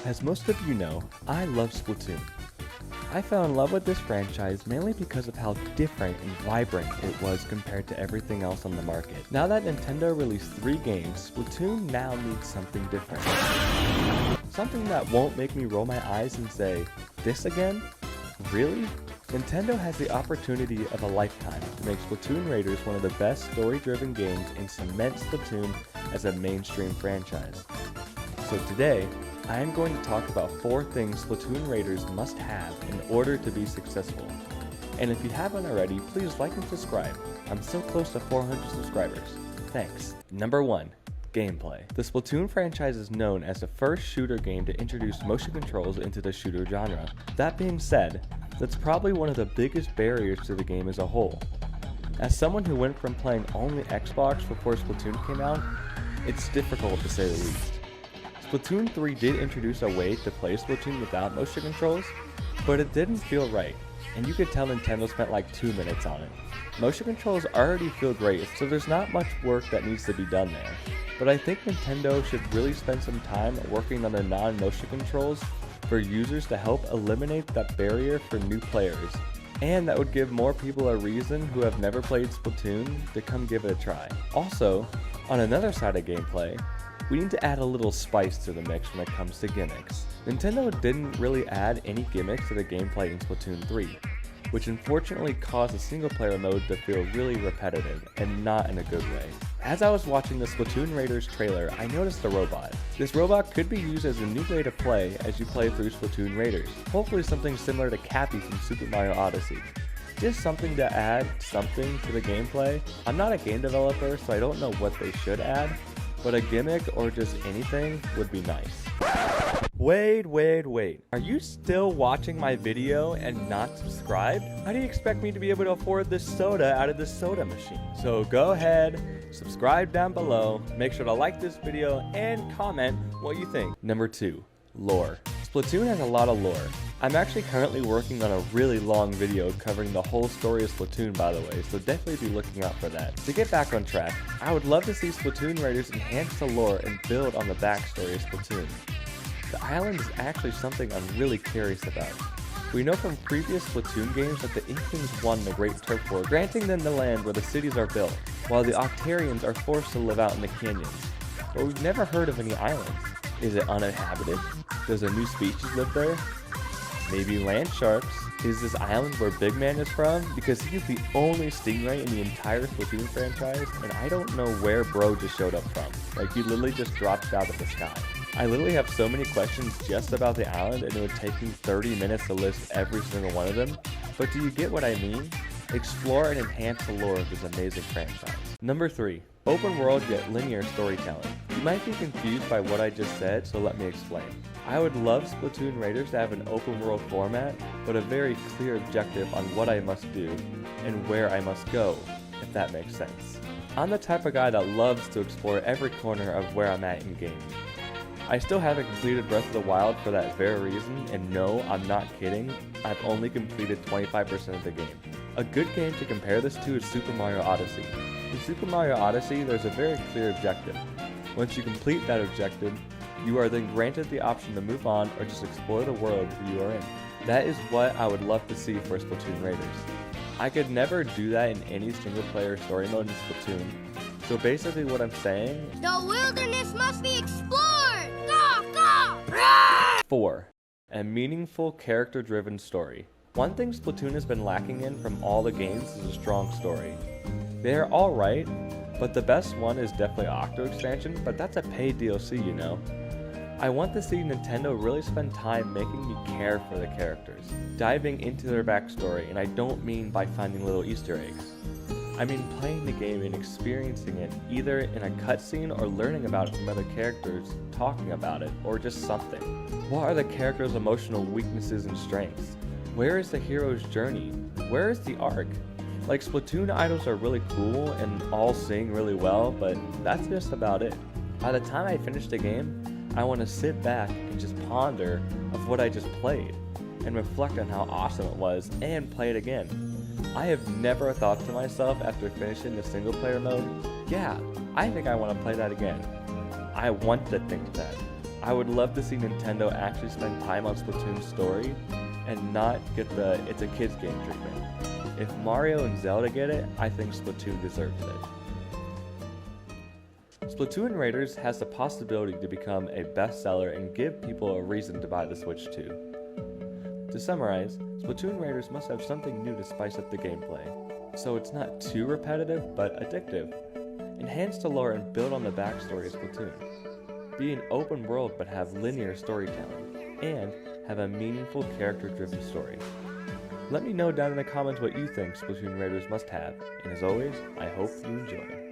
As most of you know, I love Splatoon. I fell in love with this franchise mainly because of how different and vibrant it was compared to everything else on the market. Now that Nintendo released 3 games, Splatoon now needs something different. Something that won't make me roll my eyes and say, "This again? Really?" Nintendo has the opportunity of a lifetime to make Splatoon Raiders one of the best story-driven games and cement Splatoon as a mainstream franchise. So today, I am going to talk about 4 things Splatoon Raiders must have in order to be successful. And if you haven't already, please like and subscribe. I'm so close to 400 subscribers. Thanks. Number 1. Gameplay. The Splatoon franchise is known as the first shooter game to introduce motion controls into the shooter genre. That being said, that's probably one of the biggest barriers to the game as a whole. As someone who went from playing only Xbox before Splatoon came out, it's difficult to say the least. Splatoon 3 did introduce a way to play Splatoon without motion controls, but it didn't feel right, and you could tell Nintendo spent like 2 minutes on it. Motion controls already feel great, so there's not much work that needs to be done there, but I think Nintendo should really spend some time working on the non-motion controls for users to help eliminate that barrier for new players, and that would give more people a reason who have never played Splatoon to come give it a try. Also, on another side of gameplay, we need to add a little spice to the mix when it comes to gimmicks. Nintendo didn't really add any gimmicks to the gameplay in Splatoon 3, which unfortunately caused the single player mode to feel really repetitive and not in a good way. As I was watching the Splatoon Raiders trailer, I noticed a robot. This robot could be used as a new way to play as you play through Splatoon Raiders, hopefully something similar to Cappy from Super Mario Odyssey. Just something to add something to the gameplay. I'm not a game developer, so I don't know what they should add, but a gimmick or just anything would be nice. Wait. Are you still watching my video and not subscribed? How do you expect me to be able to afford this soda out of the soda machine? So go ahead, subscribe down below, make sure to like this video and comment what you think. Number 2, lore. Splatoon has a lot of lore. I'm actually currently working on a really long video covering the whole story of Splatoon, by the way, so definitely be looking out for that. To get back on track, I would love to see Splatoon Raiders enhance the lore and build on the backstory of Splatoon. The island is actually something I'm really curious about. We know from previous Splatoon games that the Inklings won the Great Turf War, granting them the land where the cities are built, while the Octarians are forced to live out in the canyons. But we've never heard of any islands. Is it uninhabited? Does a new species live there? Maybe land sharks? Is this island where Big Man is from? Because he's the only stingray in the entire Splatoon franchise, and I don't know where bro just showed up from. Like, he literally just dropped out of the sky. I literally have so many questions just about the island, and it would take me 30 minutes to list every single one of them. But do you get what I mean? Explore and enhance the lore of this amazing franchise. Number 3. Open world yet linear storytelling. You might be confused by what I just said, so let me explain. I would love Splatoon Raiders to have an open world format, but a very clear objective on what I must do and where I must go, if that makes sense. I'm the type of guy that loves to explore every corner of where I'm at in game. I still haven't completed Breath of the Wild for that very reason, and no, I'm not kidding, I've only completed 25% of the game. A good game to compare this to is Super Mario Odyssey. In Super Mario Odyssey, there's a very clear objective. Once you complete that objective, you are then granted the option to move on or just explore the world you are in. That is what I would love to see for Splatoon Raiders. I could never do that in any single player story mode in Splatoon, so basically what I'm saying, the wilderness must be explored! Go! 4. A meaningful character-driven story. One thing Splatoon has been lacking in from all the games is a strong story. They are alright, but the best one is definitely Octo Expansion, but that's a paid DLC, you know. I want to see Nintendo really spend time making me care for the characters, diving into their backstory, and I don't mean by finding little Easter eggs. I mean playing the game and experiencing it, either in a cutscene or learning about it from other characters, talking about it, or just something. What are the characters' emotional weaknesses and strengths? Where is the hero's journey? Where is the arc? Like, Splatoon idols are really cool and all sing really well, but that's just about it. By the time I finish the game, I want to sit back and just ponder of what I just played and reflect on how awesome it was and play it again. I have never thought to myself after finishing the single player mode, yeah, I think I want to play that again. I want to think that. I would love to see Nintendo actually spend time on Splatoon's story and not get the it's a kids game treatment. If Mario and Zelda get it, I think Splatoon deserves it. Splatoon Raiders has the possibility to become a bestseller and give people a reason to buy the Switch 2. To summarize, Splatoon Raiders must have something new to spice up the gameplay, so it's not too repetitive but addictive. Enhance the lore and build on the backstory of Splatoon. Be an open world but have linear storytelling, and have a meaningful character-driven story. Let me know down in the comments what you think Splatoon Raiders must have, and as always, I hope you enjoy.